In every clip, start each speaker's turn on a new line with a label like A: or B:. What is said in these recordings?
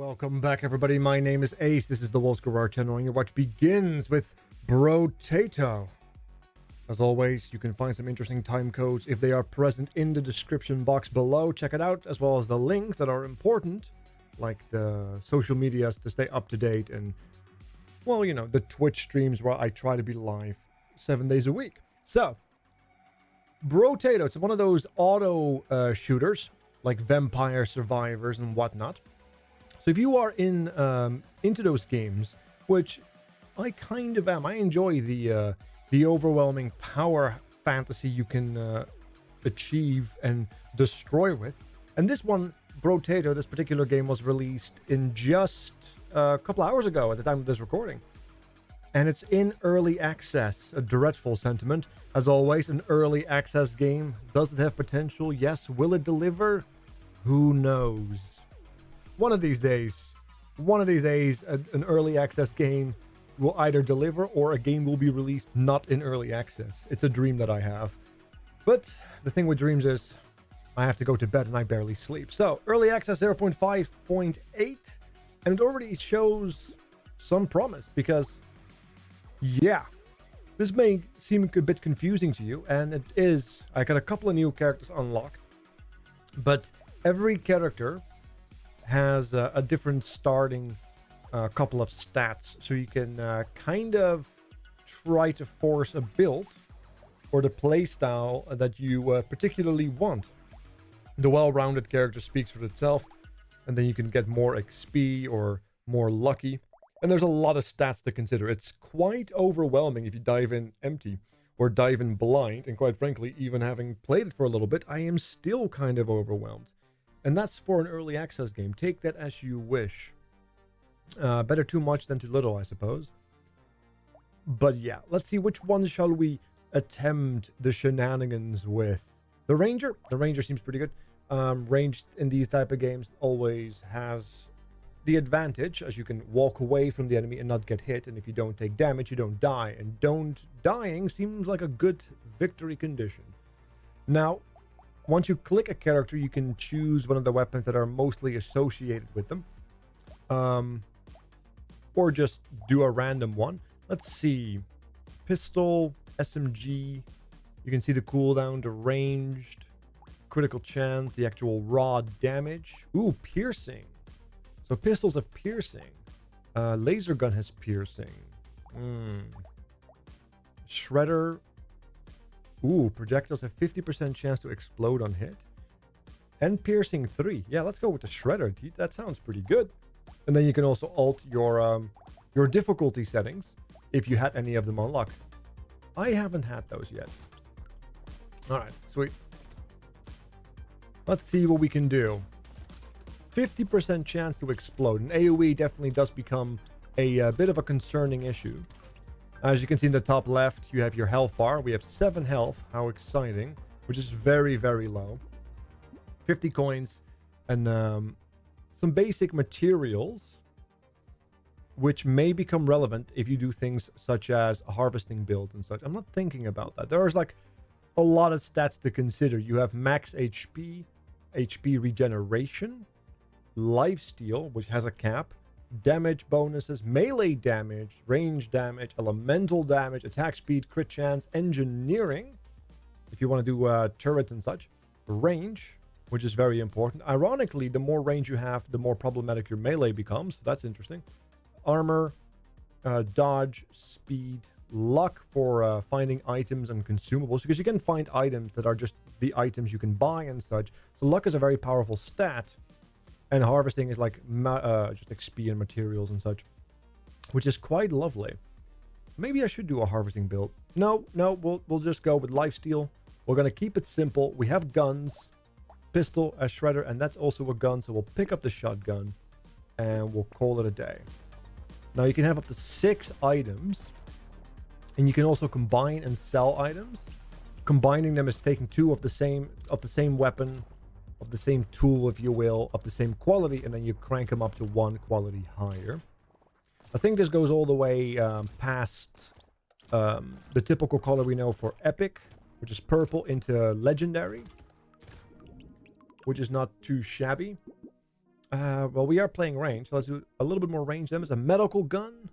A: Welcome back, everybody. My name is Ace. This is the Wolf's Garage channel, and your watch begins with Brotato. As always, you can find some interesting time codes if they are present in the description box below. Check it out, as well as the links that are important, like the social medias to stay up to date, and, well, you know, the Twitch streams where I try to be live 7 days a week. So, Brotato, it's one of those auto shooters, like Vampire Survivors and whatnot. So if you are into those games, which I kind of am, I enjoy the overwhelming power fantasy you can achieve and destroy with. And this one, Brotato, this particular game was released in just a couple hours ago at the time of this recording. And it's in early access, a dreadful sentiment. As always, an early access game. Does it have potential? Yes. Will it deliver? Who knows? One of these days, an early access game will either deliver or a game will be released not in early access. It's a dream that I have. But the thing with dreams is I have to go to bed and I barely sleep. So early access 0.5.8, and it already shows some promise because, yeah, this may seem a bit confusing to you, and it is. I got a couple of new characters unlocked, but every character has a different starting couple of stats, so you can kind of try to force a build or the playstyle that you particularly want. The well-rounded character speaks for itself, and then you can get more XP or more lucky. And there's a lot of stats to consider. It's quite overwhelming if you dive in empty or dive in blind, and quite frankly, even having played it for a little bit, I am still kind of overwhelmed. And that's for an early access game. Take that as you wish. Better too much than too little, I suppose. But yeah, let's see, which one shall we attempt the shenanigans with? The Ranger? The Ranger seems pretty good. Ranged in these type of games always has the advantage, as you can walk away from the enemy and not get hit. And if you don't take damage, you don't die. And dying seems like a good victory condition. Now, once you click a character, you can choose one of the weapons that are mostly associated with them. Or just do a random one. Let's see. Pistol, SMG. You can see the cooldown, the ranged, critical chance, the actual raw damage. Ooh, piercing. So pistols have piercing. Laser gun has piercing. Shredder. Ooh, projectiles have 50% chance to explode on hit. And piercing 3. Yeah, let's go with the Shredder. That sounds pretty good. And then you can also alt your difficulty settings if you had any of them unlocked. I haven't had those yet. Alright, sweet. Let's see what we can do. 50% chance to explode. And AoE definitely does become a bit of a concerning issue. As you can see in the top left, you have your health bar. We have 7 health. How exciting. Which is very, very low. 50 coins. And some basic materials. Which may become relevant if you do things such as a harvesting build and such. I'm not thinking about that. There's like a lot of stats to consider. You have max HP. HP regeneration. Lifesteal, which has a cap. Damage bonuses, melee damage, range damage, elemental damage, attack speed, crit chance, engineering, if you want to do turrets and such. Range, which is very important. Ironically, the more range you have, the more problematic your melee becomes. So that's interesting. Armor, dodge, speed, luck for finding items and consumables, because you can find items that are just the items you can buy and such. So luck is a very powerful stat. And harvesting is like just XP and materials and such, which is quite lovely. Maybe I should do a harvesting build. No, we'll just go with lifesteal. We're going to keep it simple. We have guns, pistol, a shredder, and that's also a gun. So we'll pick up the shotgun and we'll call it a day. Now you can have up to 6 items, and you can also combine and sell items. Combining them is taking 2 of the same weapon, of the same tool, if you will, of the same quality, and then you crank them up to 1 quality higher. I think this goes all the way past the typical color we know for epic, which is purple, into legendary, which is not too shabby. Well, we are playing range, so let's do a little bit more range damage. A medical gun.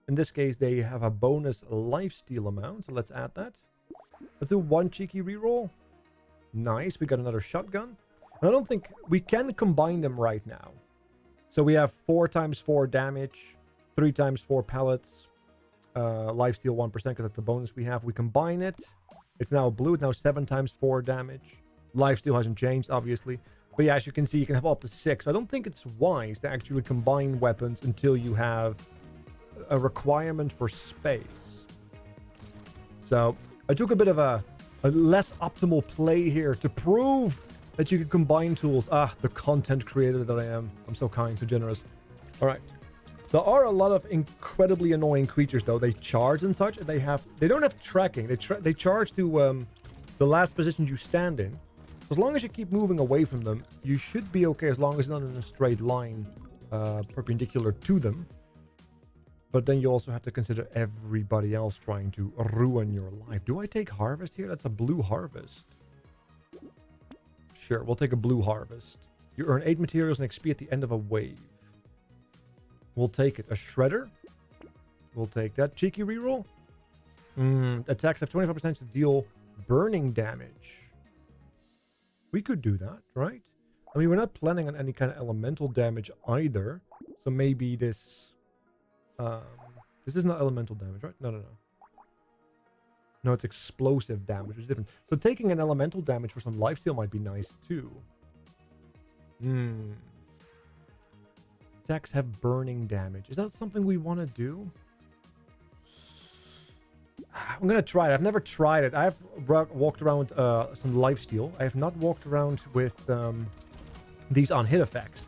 A: In this case, they have a bonus lifesteal amount, so let's add that. Let's do one cheeky reroll. Nice, we got another shotgun. And I don't think we can combine them right now. So we have 4 times 4 damage, 3 times 4 pellets, lifesteal 1% because that's the bonus we have. We combine it. It's now blue. It's now 7 times 4 damage. Lifesteal hasn't changed, obviously. But yeah, as you can see, you can have up to 6. So I don't think it's wise to actually combine weapons until you have a requirement for space. So I took a bit of a less optimal play here to prove that you can combine tools. Ah, the content creator that I am. I'm so kind, so generous. All right. There are a lot of incredibly annoying creatures, though. They charge and such. They don't have tracking. They charge to the last position you stand in. As long as you keep moving away from them, you should be okay, as long as it's not in a straight line perpendicular to them. But then you also have to consider everybody else trying to ruin your life. Do I take harvest here? That's a blue harvest. Sure, we'll take a blue harvest. You earn 8 materials and XP at the end of a wave. We'll take it. A shredder. We'll take that. Cheeky reroll. Attacks have 25% to deal burning damage. We could do that, right? I mean, we're not planning on any kind of elemental damage either. So maybe this... this is not elemental damage, right? No. No, it's explosive damage, which is different. So taking an elemental damage for some lifesteal might be nice, too. Attacks have burning damage. Is that something we want to do? I'm going to try it. I've never tried it. I've walked around with some lifesteal. I have not walked around with these on-hit effects.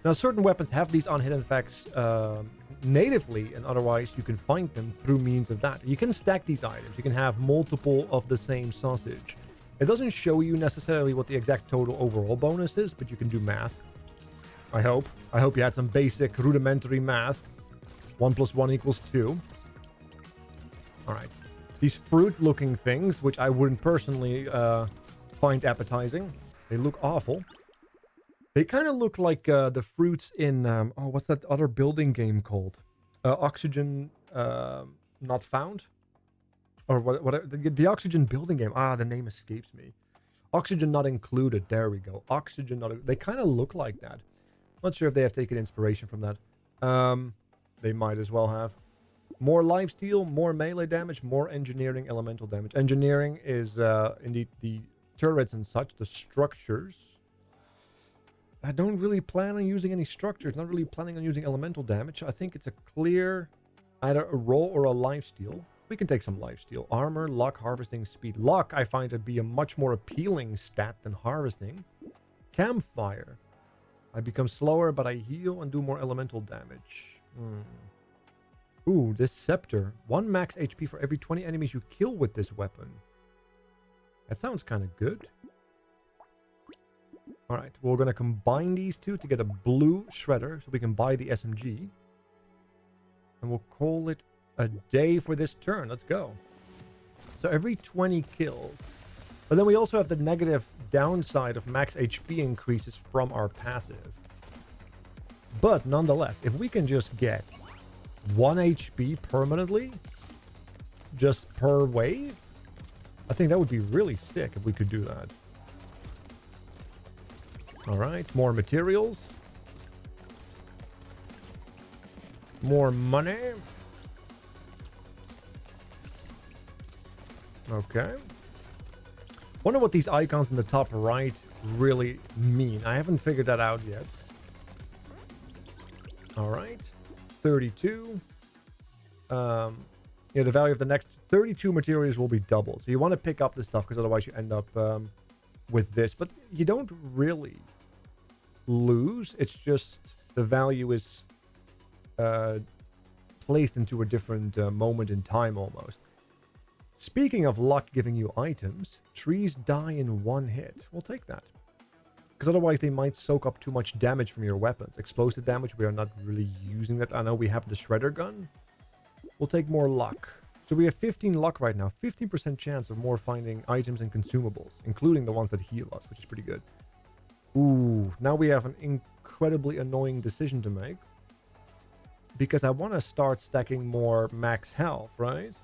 A: Now, certain weapons have these on-hit effects natively, and otherwise you can find them through means of that. You can stack these items. You can have multiple of the same sausage. It doesn't show you necessarily what the exact total overall bonus is, but you can do math. I hope. I hope you had some basic rudimentary math. 1 + 1 = 2. All right. These fruit-looking things, which I wouldn't personally find appetizing. They look awful. They kind of look like the fruits in... what's that other building game called? Oxygen Not Found? Or what? The Oxygen building game. The name escapes me. Oxygen Not Included. There we go. Oxygen Not... They kind of look like that. Not sure if they have taken inspiration from that. They might as well have. More lifesteal, more melee damage, more engineering, elemental damage. Engineering is indeed the turrets and such, the structures. I don't really plan on using any structures. Not really planning on using elemental damage. I think it's a clear either a roll or a lifesteal. We can take some lifesteal. Armor, luck, harvesting, speed. Luck, I find to be a much more appealing stat than harvesting. Campfire. I become slower, but I heal and do more elemental damage. Ooh, this scepter. 1 max HP for every 20 enemies you kill with this weapon. That sounds kind of good. Alright, we're going to combine these two to get a blue shredder so we can buy the SMG. And we'll call it a day for this turn. Let's go. So every 20 kills. But then we also have the negative downside of max HP increases from our passive. But nonetheless, if we can just get 1 HP permanently, just per wave, I think that would be really sick if we could do that. Alright, more materials. More money. Okay. Wonder what these icons in the top right really mean. I haven't figured that out yet. Alright. 32. Yeah, the value of the next 32 materials will be doubled. So you want to pick up this stuff because otherwise you end up with this. But you don't really lose. It's just the value is placed into a different moment in time almost. Speaking of luck giving you items, trees die in 1 hit. We'll take that. Because otherwise they might soak up too much damage from your weapons. Explosive damage, we are not really using that. I know we have the shredder gun. We'll take more luck. So we have 15 luck right now. 15% chance of more finding items and consumables, including the ones that heal us, which is pretty good. Ooh, now we have an incredibly annoying decision to make. Because I want to start stacking more max health, right?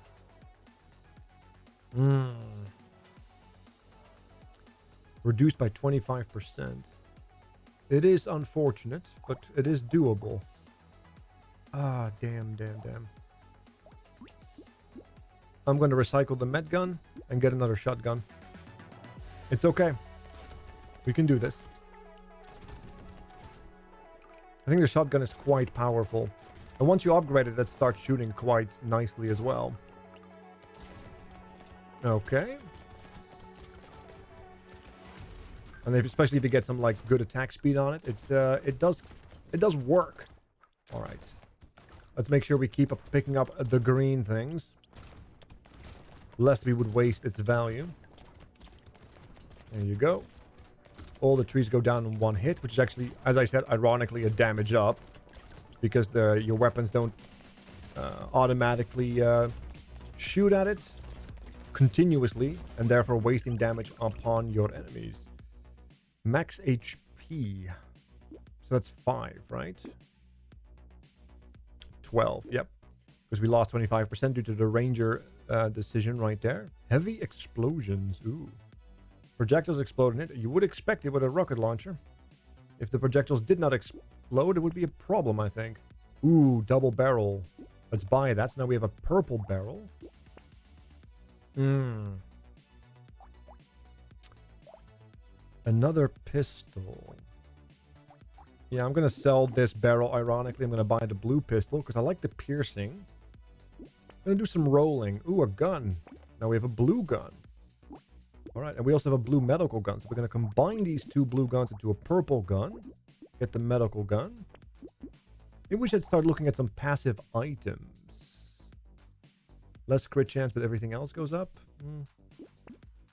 A: Reduced by 25%. It is unfortunate, but it is doable. Ah, damn. I'm going to recycle the med gun and get another shotgun. It's okay. We can do this. I think the shotgun is quite powerful. And once you upgrade it, it starts shooting quite nicely as well. Okay. And especially if you get some like good attack speed on it, it does work. All right. Let's make sure we keep picking up the green things, lest we would waste its value. There you go. All the trees go down in one hit, which is actually, as I said, ironically a damage up, because your weapons don't automatically shoot at it continuously, and therefore wasting damage upon your enemies. Max HP. So that's 5, right? 12, yep. Because we lost 25% due to the ranger decision right there. Heavy explosions. Ooh. Projectiles explode in it. You would expect it with a rocket launcher. If the projectiles did not explode, it would be a problem, I think. Ooh, double barrel. Let's buy that. So now we have a purple barrel. Another pistol. Yeah, I'm going to sell this barrel, ironically. I'm going to buy the blue pistol because I like the piercing. I'm going to do some rolling. Ooh, a gun. Now we have a blue gun. All right, and we also have a blue medical gun. So we're going to combine these two blue guns into a purple gun. Get the medical gun. Maybe we should start looking at some passive items. Less crit chance, but everything else goes up.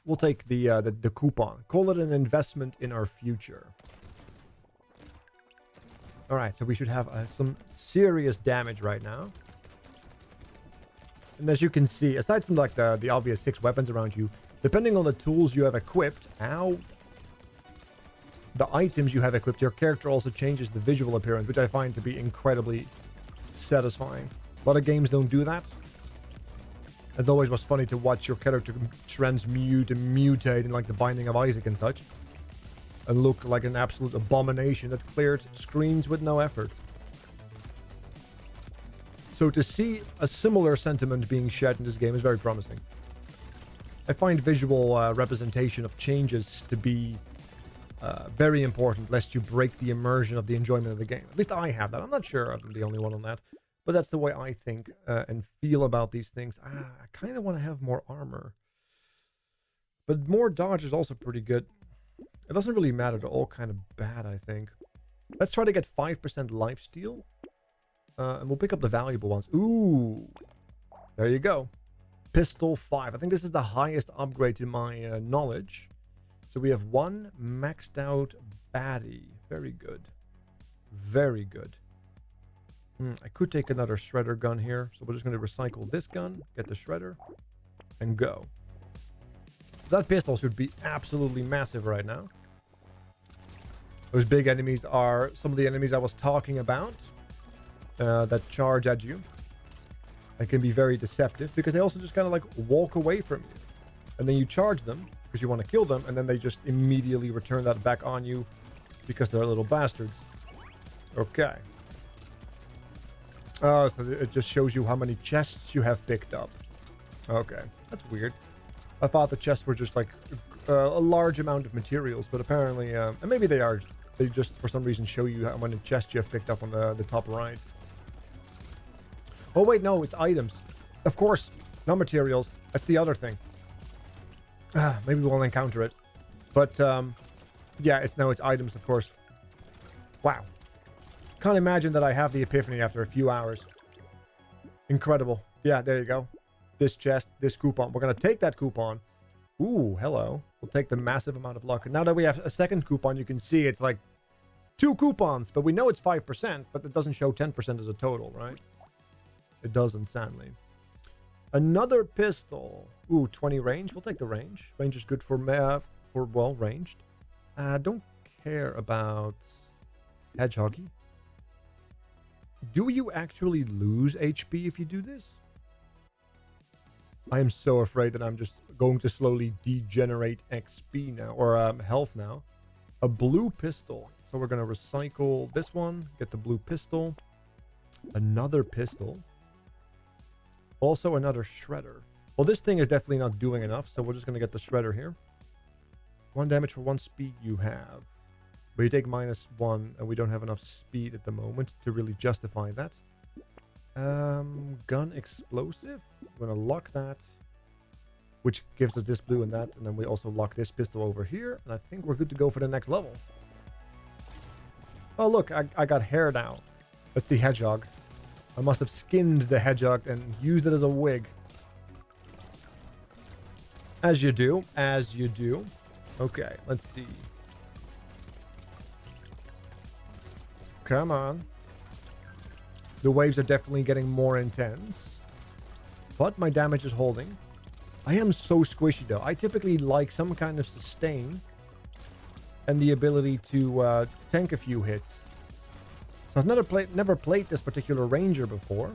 A: We'll take the coupon. Call it an investment in our future. All right, so we should have some serious damage right now. And as you can see, aside from like the obvious 6 weapons around you, depending on the tools you have equipped, the items you have equipped, your character also changes the visual appearance, which I find to be incredibly satisfying. A lot of games don't do that. It always was funny to watch your character transmute and mutate in like the Binding of Isaac and such, and look like an absolute abomination that cleared screens with no effort. So to see a similar sentiment being shared in this game is very promising. I find visual representation of changes to be very important, lest you break the immersion of the enjoyment of the game. At least I have that. I'm not sure I'm the only one on that, but that's the way I think and feel about these things. I kind of want to have more armor, but more dodge is also pretty good. It doesn't really matter. They're all kind of bad, I think. Let's try to get 5% lifesteal, and we'll pick up the valuable ones. Ooh, there you go. Pistol 5. I think this is the highest upgrade to my knowledge. So we have 1 maxed out baddie. Very good. Very good. I could take another shredder gun here. So we're just going to recycle this gun, get the shredder, and go. That pistol should be absolutely massive right now. Those big enemies are some of the enemies I was talking about that charge at you. They can be very deceptive because they also just kind of like walk away from you. And then you charge them because you want to kill them, and then they just immediately return that back on you because they're little bastards. Okay. Oh, so it just shows you how many chests you have picked up. Okay, that's weird. I thought the chests were just like a large amount of materials, but apparently, and maybe they are. They just for some reason show you how many chests you have picked up on the top right. Oh wait, no, it's items. Of course, not materials. That's the other thing. Maybe we'll encounter it. But yeah, it's items, of course. Wow. Can't imagine that I have the epiphany after a few hours. Incredible. Yeah, there you go. This chest, this coupon. We're going to take that coupon. Ooh, hello. We'll take the massive amount of luck. And now that we have a second coupon, you can see it's like 2 coupons. But we know it's 5%, but it doesn't show 10% as a total, right? It doesn't, sadly. Another pistol. Ooh, 20 range. We'll take the range. Range is good for well, ranged. Don't care about Hedgehoggy. Do you actually lose HP if you do this? I am so afraid that I'm just going to slowly degenerate XP now, or health now. A blue pistol. So we're going to recycle this one, get the blue pistol. Another pistol. Also another shredder. Well, this thing is definitely not doing enough, so we're just going to get the shredder here. 1 damage for 1 speed you have. But you take -1, and we don't have enough speed at the moment to really justify that. Gun explosive. We're going to lock that, which gives us this blue and that. And then we also lock this pistol over here. And I think we're good to go for the next level. Oh, look, I got hair now. That's the hedgehog. I must have skinned the hedgehog and used it as a wig. As you do. As you do. Okay, let's see. Come on. The waves are definitely getting more intense. But my damage is holding. I am so squishy though. I typically like some kind of sustain. And the ability to tank a few hits. So I've never played this particular ranger before.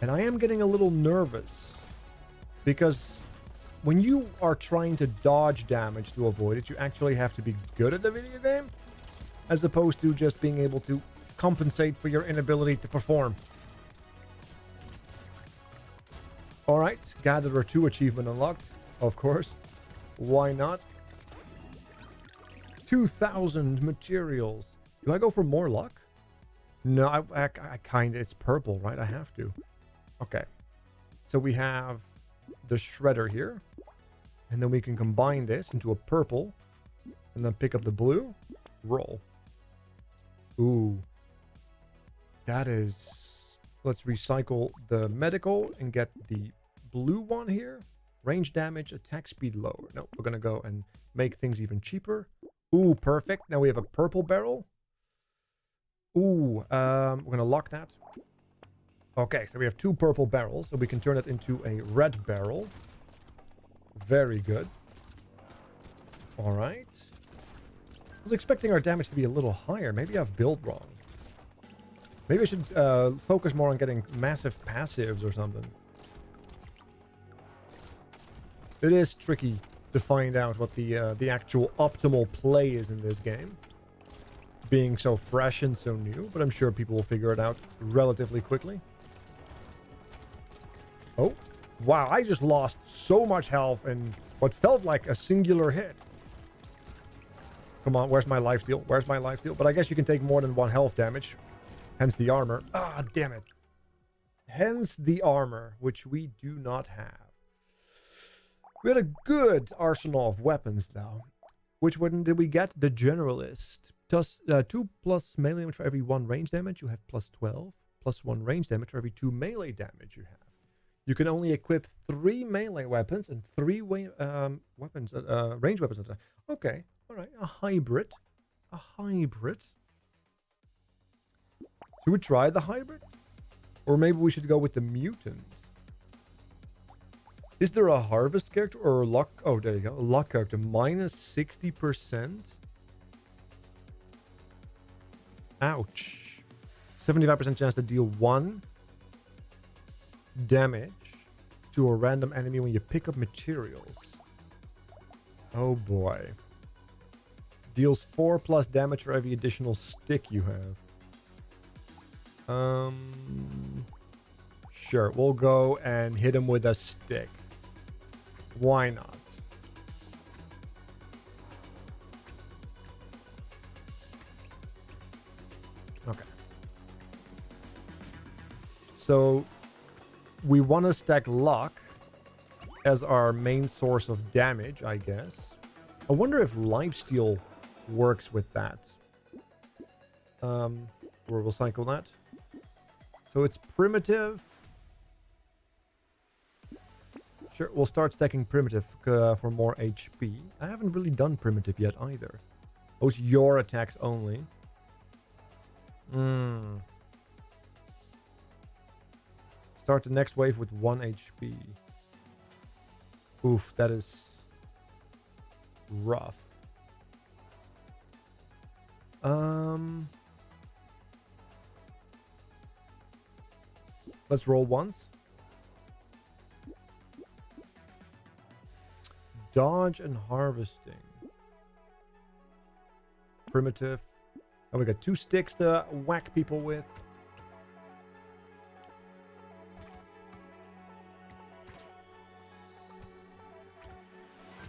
A: And I am getting a little nervous. Because when you are trying to dodge damage to avoid it, you actually have to be good at the video game. As opposed to just being able to compensate for your inability to perform. Alright, Gatherer 2 achievement unlocked. Of course. Why not? 2,000 materials. Do I go for more luck? No, I kind of... It's purple, right? I have to. Okay. So we have the shredder here. And then we can combine this into a purple. And then pick up the blue. Roll. Ooh. That is... Let's recycle the medical and get the blue one here. Range damage, attack speed lower. No, we're going to go and make things even cheaper. Ooh, perfect. Now we have a purple barrel. Ooh, we're going to lock that. Okay, so we have 2 purple barrels, so we can turn it into a red barrel. Very good. All right. I was expecting our damage to be a little higher. Maybe I've built wrong. Maybe I should focus more on getting massive passives or something. It is tricky to find out what the actual optimal play is in this game. Being so fresh and so new, but I'm sure people will figure it out relatively quickly. Oh, wow, I just lost so much health in what felt like a singular hit. Come on, where's my life steal? Where's my life steal? But I guess you can take more than 1 health damage. Hence the armor. Ah, damn it. Hence the armor, which we do not have. We had a good arsenal of weapons, though. Which one did we get? The Generalist. 2 plus melee damage for every 1 range damage. You have plus 12. Plus 1 range damage for every 2 melee damage you have. You can only equip 3 melee weapons and 3 range weapons at a time. Okay, all right. A hybrid. A hybrid. Should we try the hybrid? Or maybe we should go with the mutant. Is there a harvest character or a luck? Oh, there you go. A luck character. Minus 60%. Ouch. 75% chance to deal 1 damage to a random enemy when you pick up materials. Oh boy. Deals 4 plus damage for every additional stick you have. Sure, we'll go and hit him with a stick. Why not? Okay. So we want to stack luck as our main source of damage, I guess. I wonder if lifesteal works with that. We'll cycle that. So it's primitive. Sure, we'll start stacking primitive for more HP. I haven't really done primitive yet either. Oh, it's your attacks only. Start the next wave with 1 HP. Oof, that is rough. Let's roll once. Dodge and harvesting. Primitive. And we got 2 sticks to whack people with.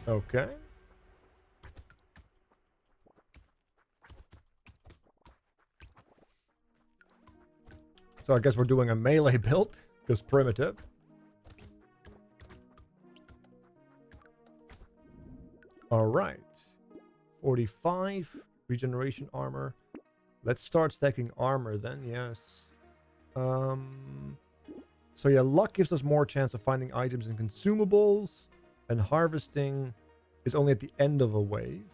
A: Okay. So I guess we're doing a melee build, because primitive. Alright. 45 regeneration armor. Let's start stacking armor then, yes. So yeah, luck gives us more chance of finding items and consumables. And harvesting is only at the end of a wave.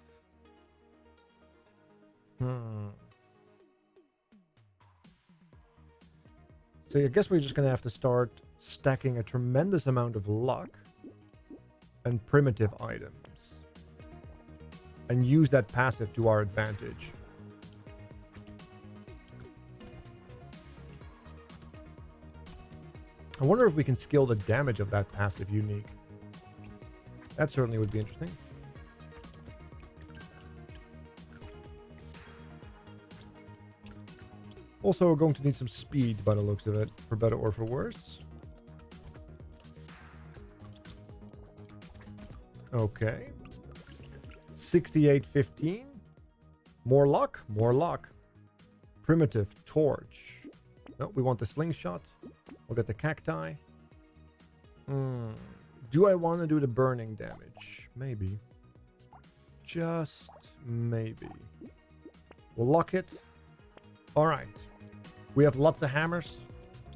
A: So I guess we're just going to have to start stacking a tremendous amount of luck and primitive items. And use that passive to our advantage. I wonder if we can skill the damage of that passive unique. That certainly would be interesting. Also, we're going to need some speed by the looks of it, for better or for worse. Okay. 68-15. More luck, more luck. Primitive torch. No, we want the slingshot. We'll get the cacti. Do I want to do the burning damage? Maybe. Just maybe. We'll lock it. Alright. We have lots of hammers.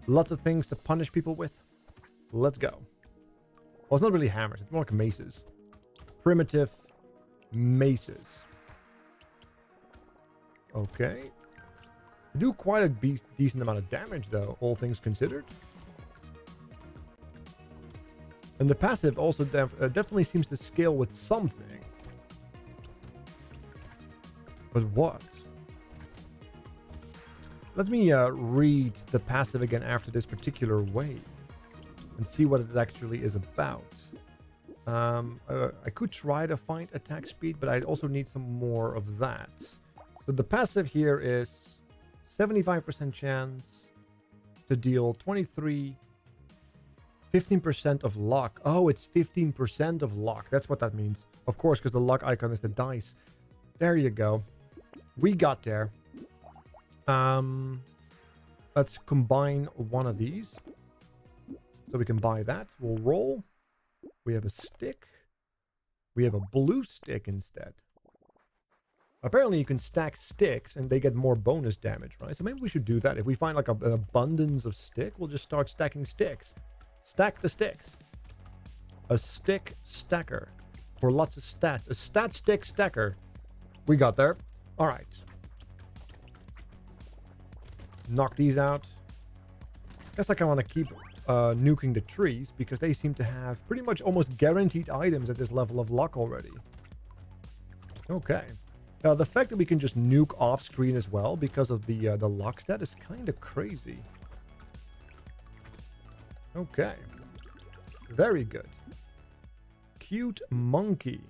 A: Lots of things to punish people with. Let's go. Well, it's not really hammers. It's more like maces. Primitive maces. Okay. Do quite a decent amount of damage, though, all things considered. And the passive also definitely seems to scale with something. But what? Let me read the passive again after this particular wave. And see what it actually is about. I could try to find attack speed, but I'd also need some more of that. So the passive here is 75% chance to deal 23... 15% of luck. Oh, it's 15% of luck. That's what that means. Of course, because the luck icon is the dice. There you go. We got there. Let's combine one of these. So we can buy that. We'll roll. We have a stick. We have a blue stick instead. Apparently you can stack sticks and they get more bonus damage, right? So maybe we should do that. If we find like an abundance of stick, we'll just start stacking sticks. Stack the sticks. A stick stacker. For lots of stats. A stat stick stacker. We got there. Alright. Knock these out. Guess I kind of want to keep nuking the trees because they seem to have pretty much almost guaranteed items at this level of luck already. Okay. The fact that we can just nuke off screen as well because of the luck stat is kind of crazy. Okay. Very good. Cute monkey.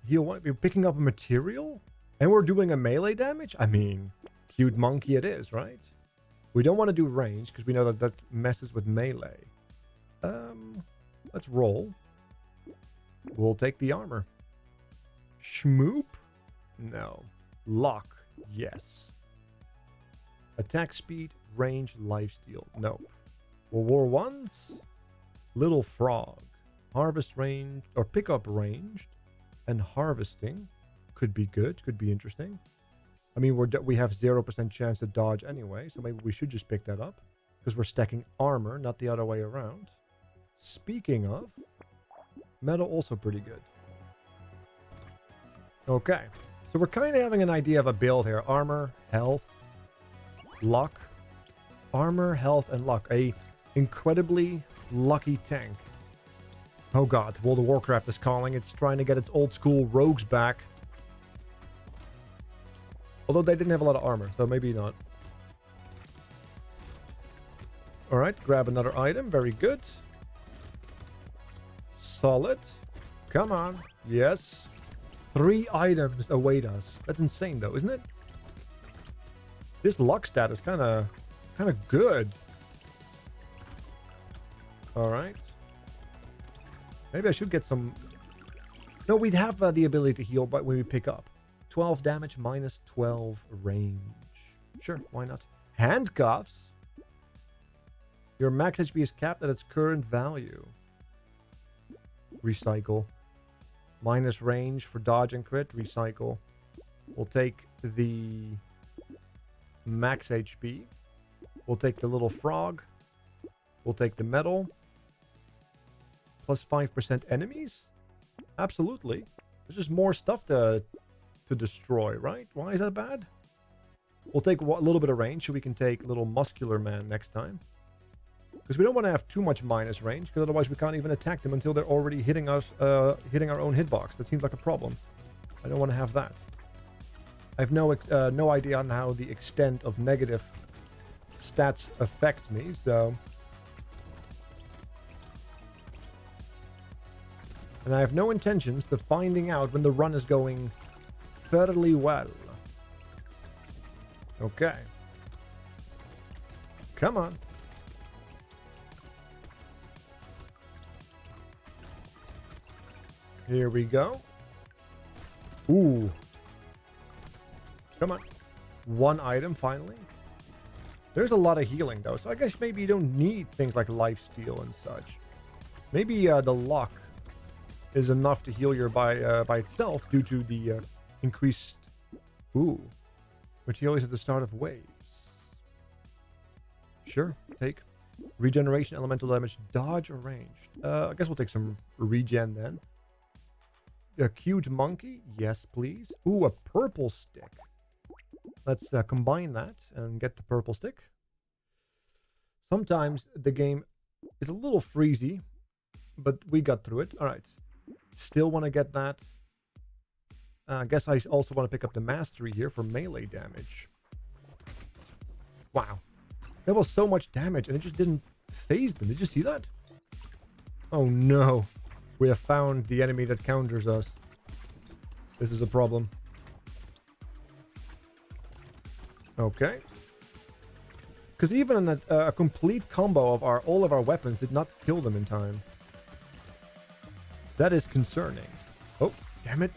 A: He'll want to be picking up a material? And we're doing a melee damage? I mean, cute monkey it is, right? We don't want to do range because we know that that messes with melee. Let's roll. We'll take the armor. Schmoop? No. Lock? Yes. Attack speed, range, lifesteal. Nope. Well, war ones, little frog, harvest range or pickup range, and harvesting could be good, could be interesting. I mean, we have 0% chance to dodge anyway, so maybe we should just pick that up because we're stacking armor, not the other way around. Speaking of, metal also pretty good. Okay, so we're kind of having an idea of a build here: armor, health, luck, armor, health, and luck. A incredibly lucky tank. Oh god, World of Warcraft is calling. It's trying to get its old school rogues back. Although they didn't have a lot of armor, so maybe not. All right, grab another item. Very good. Solid. Come on. Yes. 3 items await us. That's insane, though, isn't it? This luck stat is kind of good. All right. Maybe I should get some... No, we'd have the ability to heal but when we pick up. 12 damage, minus 12 range. Sure, why not? Handcuffs. Your max HP is capped at its current value. Recycle. Minus range for dodge and crit. Recycle. We'll take the max HP. We'll take the little frog. We'll take the metal. Plus 5% enemies? Absolutely. There's just more stuff to destroy, right? Why is that bad? We'll take a little bit of range so we can take little muscular man next time. Because we don't want to have too much minus range, because otherwise we can't even attack them until they're already hitting us, hitting our own hitbox. That seems like a problem. I don't want to have that. I have no idea on how the extent of negative stats affects me, so... And I have no intentions of finding out when the run is going fairly well. Okay. Come on. Here we go. Ooh. Come on. 1 item, finally. There's a lot of healing, though, so I guess maybe you don't need things like lifesteal and such. Maybe the luck is enough to heal your by itself due to the increased... Ooh. Which heals at the start of waves. Sure, take. Regeneration, elemental damage, dodge, or ranged. I guess we'll take some regen then. A cute monkey? Yes, please. Ooh, a purple stick. Let's combine that and get the purple stick. Sometimes the game is a little freezy, but we got through it. All right. Still want to get that. I guess I also want to pick up the mastery here for melee damage. Wow. That was so much damage and it just didn't phase them. Did you see that? Oh no. We have found the enemy that counters us. This is a problem. Okay. Because even a complete combo of all of our weapons did not kill them in time. That is concerning. Oh, damn it.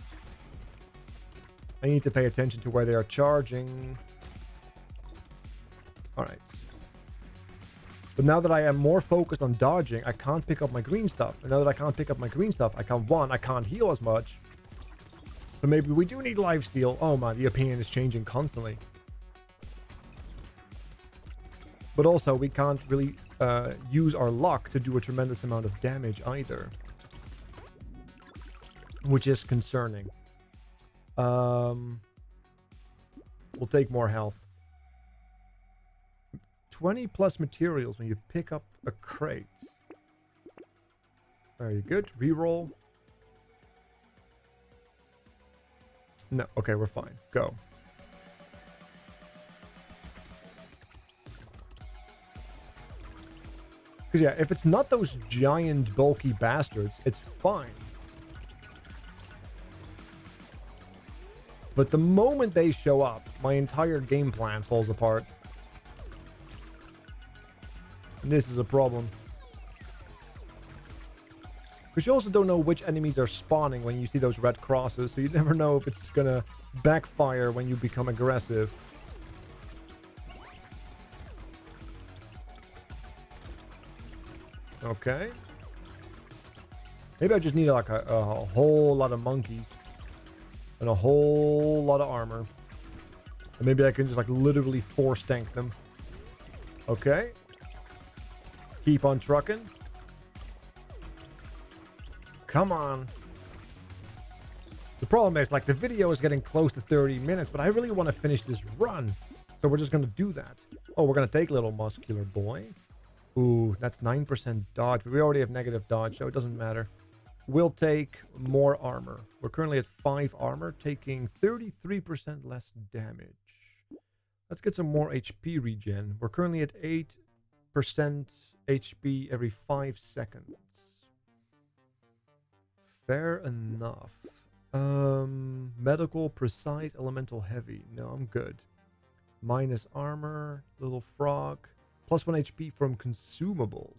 A: I need to pay attention to where they are charging. Alright. But now that I am more focused on dodging, I can't pick up my green stuff. And now that I can't pick up my green stuff, I can't heal as much. So maybe we do need lifesteal. Oh man, the opinion is changing constantly. But also, we can't really use our luck to do a tremendous amount of damage either. Which is concerning. We'll take more health. 20 plus materials when you pick up a crate. Very good. Reroll. No. Okay, we're fine. Go. Because yeah, if it's not those giant bulky bastards, it's fine. But the moment they show up, my entire game plan falls apart. And this is a problem. Because you also don't know which enemies are spawning when you see those red crosses, so you never know if it's gonna backfire when you become aggressive. Okay. Maybe I just need like a whole lot of monkeys. And a whole lot of armor. And maybe I can just like literally force tank them. Okay. Keep on trucking. Come on. The problem is like the video is getting close to 30 minutes, but I really want to finish this run. So we're just going to do that. Oh, we're going to take little muscular boy. Ooh, that's 9% dodge, but we already have negative dodge, so it doesn't matter. We'll take more armor. We're currently at 5 armor, taking 33% less damage. Let's get some more HP regen. We're currently at 8% HP every 5 seconds. Fair enough. Medical, precise, elemental, heavy. No, I'm good. Minus armor, little frog. Plus 1 HP from consumables.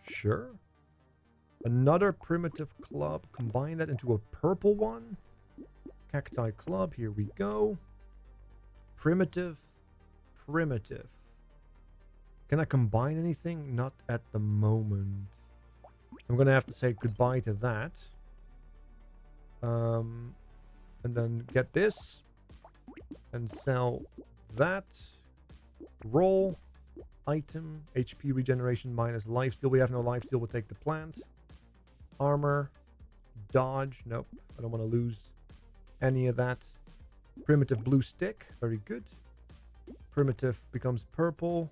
A: Sure. Another primitive club. Combine that into a purple one. Cacti club. Here we go. Primitive. Primitive. Can I combine anything? Not at the moment. I'm going to have to say goodbye to that. And then get this. And sell that. Roll. Item. HP regeneration minus lifesteal. We have no lifesteal. We'll take the plant. Armor. Dodge. Nope. I don't want to lose any of that. Primitive blue stick. Very good. Primitive becomes purple.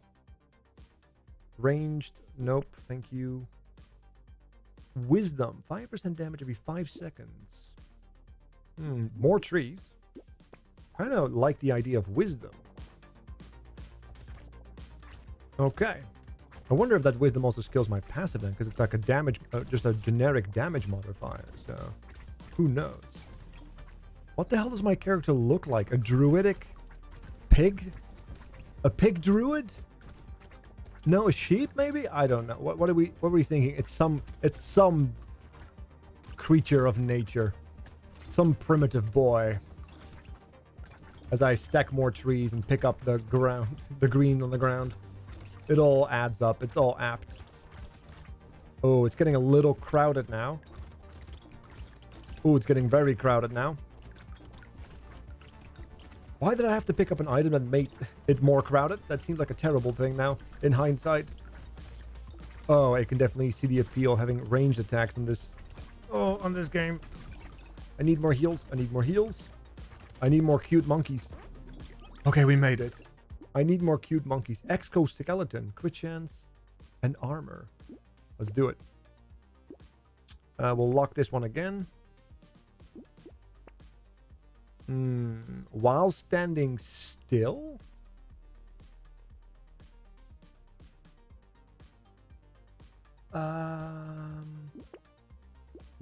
A: Ranged. Nope. Thank you. Wisdom. 5% damage every 5 seconds. More trees. Kind of like the idea of wisdom. Okay. I wonder if that wisdom also skills my passive then, because it's like a damage, just a generic damage modifier. So, who knows? What the hell does my character look like? A druidic pig? A pig druid? No, a sheep maybe? I don't know. What are we thinking? It's some creature of nature. Some primitive boy. As I stack more trees and pick up the ground, the green on the ground. It all adds up. It's all apt. Oh, it's getting a little crowded now. Oh, it's getting very crowded now. Why did I have to pick up an item that made it more crowded? That seems like a terrible thing now, in hindsight. Oh, I can definitely see the appeal having ranged attacks on this. Oh, on this game. I need more heals. I need more heals. I need more cute monkeys. Okay, we made it. I need more cute monkeys. Exoskeleton, crit chance, and armor. Let's do it. We'll lock this one again. While standing still?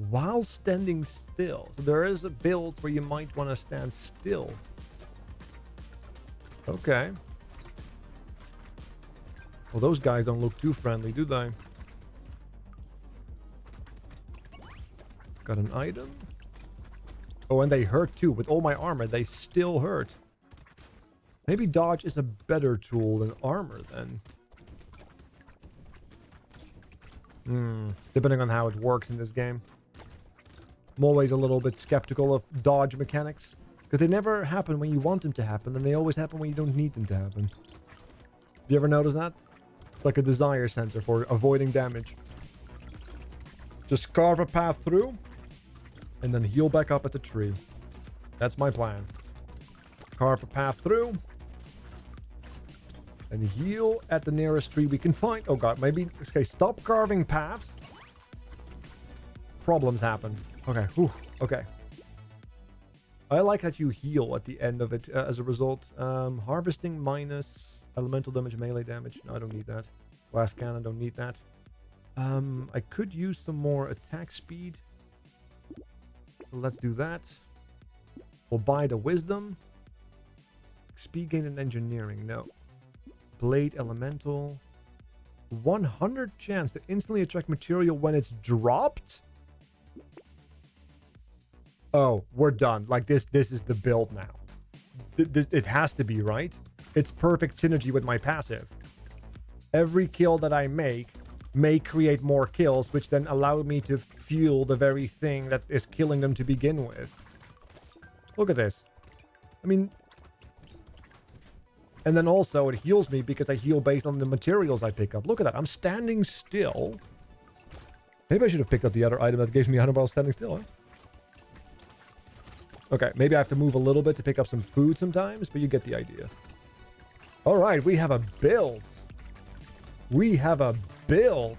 A: While standing still. So there is a build where you might want to stand still. Okay. Well, those guys don't look too friendly, do they? Got an item. Oh, and they hurt too. With all my armor, they still hurt. Maybe dodge is a better tool than armor then. Depending on how it works in this game. I'm always a little bit skeptical of dodge mechanics. Because they never happen when you want them to happen, and they always happen when you don't need them to happen. You ever notice that? It's like a desire sensor for avoiding damage. Just carve a path through, and then heal back up at the tree. That's my plan. Carve a path through, and heal at the nearest tree we can find. Oh god, maybe... Okay, stop carving paths. Problems happen. Okay, whew, okay. I like that you heal at the end of it as a result. Harvesting minus elemental damage, melee damage. No, I don't need that. Blast cannon, don't need that. I could use some more attack speed. So let's do that. We'll buy the wisdom. Speed gain and engineering, no. Blade elemental. 100 chance to instantly attract material when it's dropped? Oh, we're done. Like this is the build now. It has to be, right? It's perfect synergy with my passive. Every kill that I make may create more kills, which then allow me to fuel the very thing that is killing them to begin with. Look at this. I mean... And then also it heals me because I heal based on the materials I pick up. Look at that. I'm standing still. Maybe I should have picked up the other item that gives me 100 while standing still, huh? Okay, maybe I have to move a little bit to pick up some food sometimes, but you get the idea. All right, we have a build. We have a build.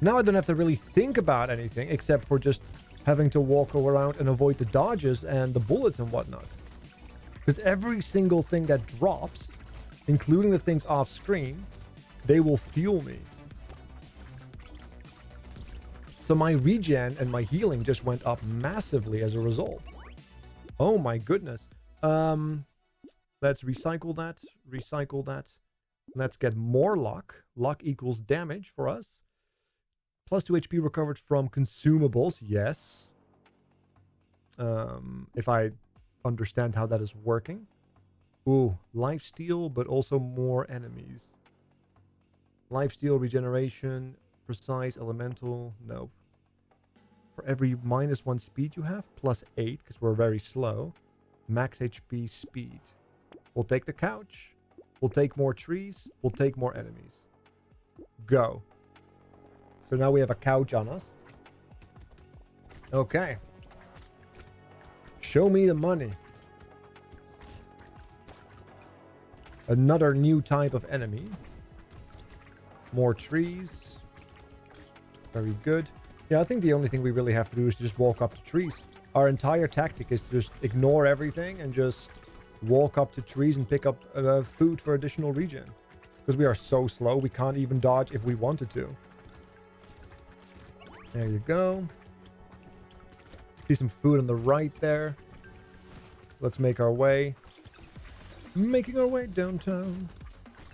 A: Now I don't have to really think about anything except for just having to walk around and avoid the dodges and the bullets and whatnot. Because every single thing that drops, including the things off screen, they will fuel me. So my regen and my healing just went up massively as a result. Oh my goodness. Let's recycle that. Recycle that. Let's get more luck. Luck equals damage for us. Plus 2 HP recovered from consumables. Yes. If I understand how that is working. Ooh, lifesteal, but also more enemies. Lifesteal, regeneration, precise, elemental. No. For every -1 speed you have, +8, because we're very slow. Max HP speed. We'll take the couch. We'll take more trees. We'll take more enemies. Go. So now we have a couch on us. Okay. Show me the money. Another new type of enemy. More trees. Very good. Yeah, I think the only thing we really have to do is just walk up to trees. Our entire tactic is to just ignore everything and just walk up to trees and pick up food for additional regen. Because we are so slow, we can't even dodge if we wanted to. There you go. See some food on the right there. Let's make our way. Making our way downtown.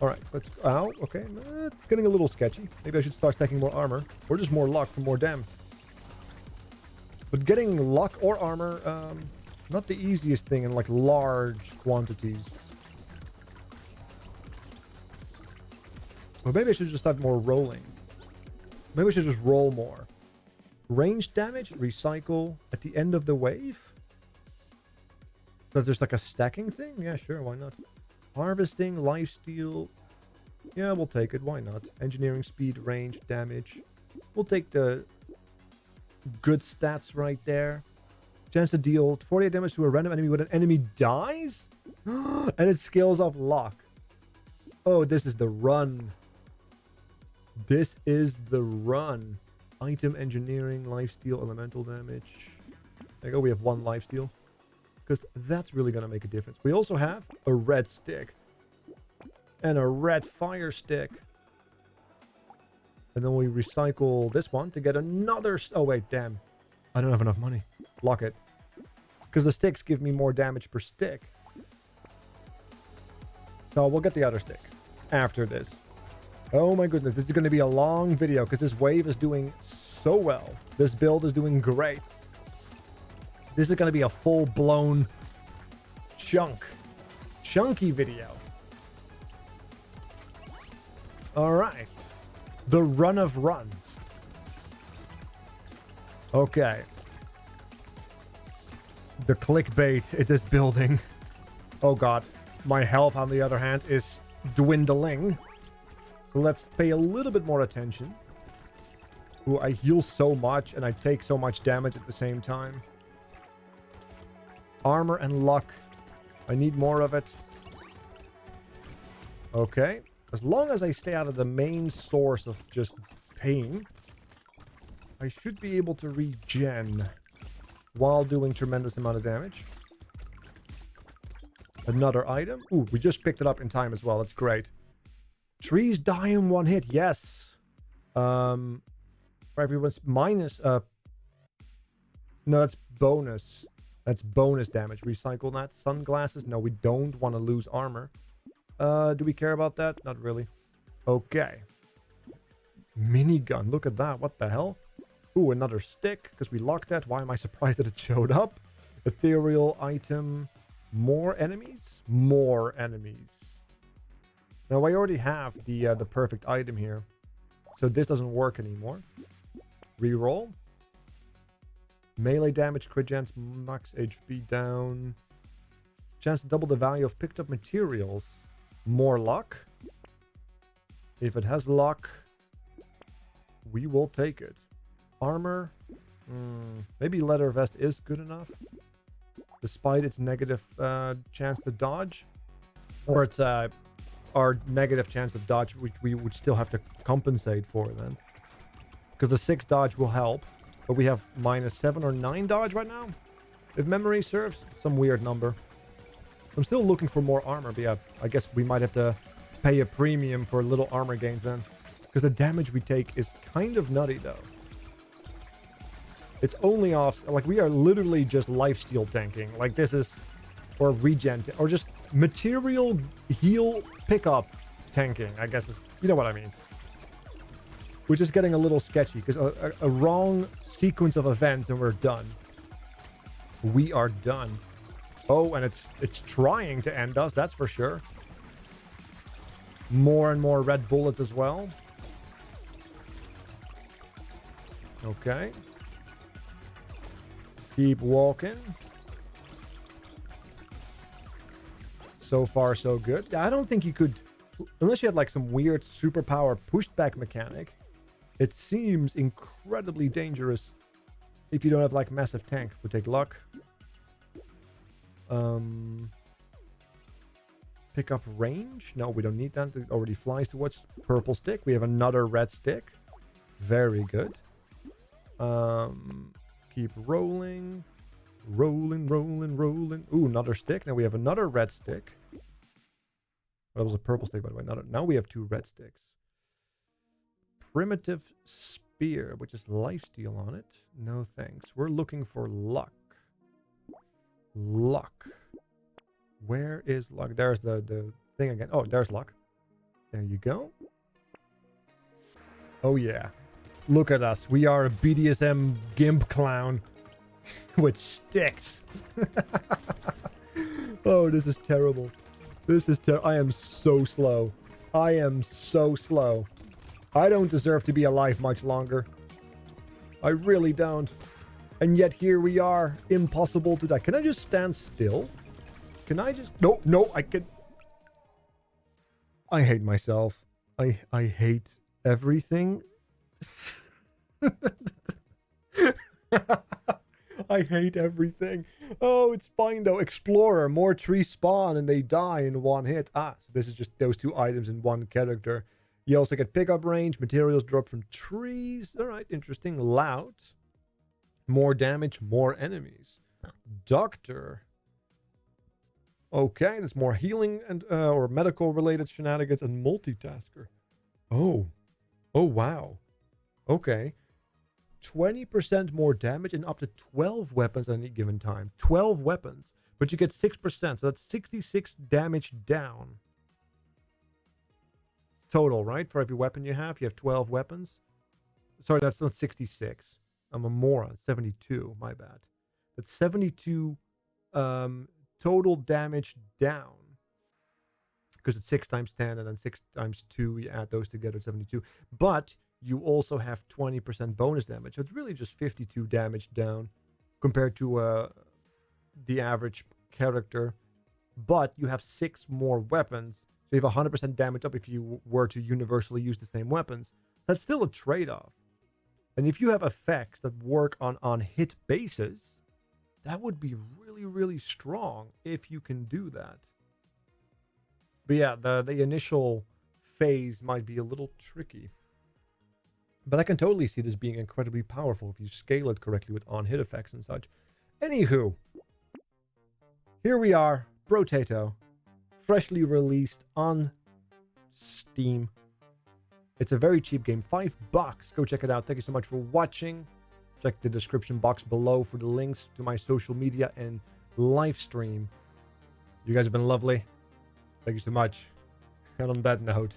A: Alright, let's... Ow, okay. It's getting a little sketchy. Maybe I should start stacking more armor. Or just more luck for more damage. But getting luck or armor, not the easiest thing in like large quantities. Well, maybe I should just start more rolling. Maybe I should just roll more. Range damage, recycle at the end of the wave. So there's like a stacking thing? Yeah, sure, why not? Harvesting, lifesteal. Yeah, we'll take it, why not? Engineering speed, range, damage. We'll take the good stats right there. Chance to deal 48 damage to a random enemy when an enemy dies? And it scales off luck. Oh, this is the run. This is the run. Item engineering, lifesteal, elemental damage. There you go, we have 1 lifesteal. Because that's really going to make a difference. We also have a red stick. And a red fire stick. And then we recycle this one to get another... Oh, wait, damn. I don't have enough money. Lock it. Because the sticks give me more damage per stick. So we'll get the other stick after this. Oh my goodness, this is going to be a long video because this wave is doing so well. This build is doing great. This is going to be a full-blown chunky video. All right. The run of runs. Okay. The clickbait it is building. Oh god. My health, on the other hand, is dwindling. So let's pay a little bit more attention. Ooh, I heal so much and I take so much damage at the same time. Armor and luck. I need more of it. Okay. As long as I stay out of the main source of just pain, I should be able to regen while doing tremendous amount of damage. Another item. Ooh, we just picked it up in time as well. That's great. Trees die in 1 hit. Yes. For everyone's minus... No, that's bonus. That's bonus damage. Recycle that. Sunglasses. No, we don't want to lose armor. Do we care about that? Not really. Okay. Minigun. Look at that. What the hell? Ooh, another stick. Because we locked that. Why am I surprised that it showed up? Ethereal item. More enemies? More enemies. Now, I already have the perfect item here. So this doesn't work anymore. Reroll. Melee damage, crit chance, max HP down. Chance to double the value of picked up materials. More luck. If it has luck, we will take it. Armor. Maybe leather vest is good enough. Despite its negative chance to dodge. Or its our negative chance of dodge, which we would still have to compensate for then. Because the 6 dodge will help. But we have -7 or 9 dodge right now. If memory serves. Some weird number. I'm still looking for more armor, but yeah, I guess we might have to pay a premium for little armor gains then. Because the damage we take is kind of nutty, though. It's only off... Like, we are literally just lifesteal tanking. Like, this is... Or regen... Or just material heal pickup tanking, I guess is... You know what I mean. Which is getting a little sketchy. Because a wrong sequence of events and we're done. We are done. Oh, and it's trying to end us, that's for sure. More and more red bullets as well. Okay. Keep walking. So far, so good. Yeah, I don't think you could... Unless you had like some weird superpower pushback mechanic. It seems incredibly dangerous. If you don't have like massive tank. We'll take luck. Pick up range. No, we don't need that. It already flies towards purple stick. We have another red stick. Very good. Keep rolling. Rolling, rolling, rolling. Ooh, another stick. Now we have another red stick. That was a purple stick, by the way. Now we have 2 red sticks. Primitive spear, which is lifesteal on it. No thanks. We're looking for luck. Luck. Where is luck? There's the thing again. Oh, there's luck. There you go. Oh, yeah. Look at us. We are a BDSM gimp clown with sticks. Oh, this is terrible. This is terrible. I am so slow. I am so slow. I don't deserve to be alive much longer. I really don't. And yet here we are. Impossible to die. Can I just stand still? Can I just... No, I can... I hate myself. I hate everything. I hate everything. Oh, it's fine though. Explorer. More trees spawn and they die in one hit. Ah, so this is just those 2 items in one character. You also get pickup range. Materials drop from trees. All right, interesting. Loud. More damage, more enemies. Doctor. Okay, there's more healing and or medical related shenanigans and multitasker. Oh. Oh, wow. Okay. 20% more damage and up to 12 weapons at any given time. 12 weapons. But you get 6%. So that's 66 damage down. Total, right? For every weapon you have 12 weapons. Sorry, that's not 66. I'm a moron. 72. My bad. That's 72 total damage down. Because it's 6 times 10 and then 6 times 2. You add those together, 72. But you also have 20% bonus damage. So it's really just 52 damage down compared to the average character. But you have 6 more weapons. So you have 100% damage up if you were to universally use the same weapons. That's still a trade-off. And if you have effects that work on hit bases, that would be really, really strong if you can do that. But yeah, the initial phase might be a little tricky. But I can totally see this being incredibly powerful if you scale it correctly with on-hit effects and such. Anywho, here we are, Brotato, freshly released on Steam. It's a very cheap game, $5. Go check it out. Thank you so much for watching. Check the description box below for the links to my social media and live stream. You guys have been lovely. Thank you so much. And on that note...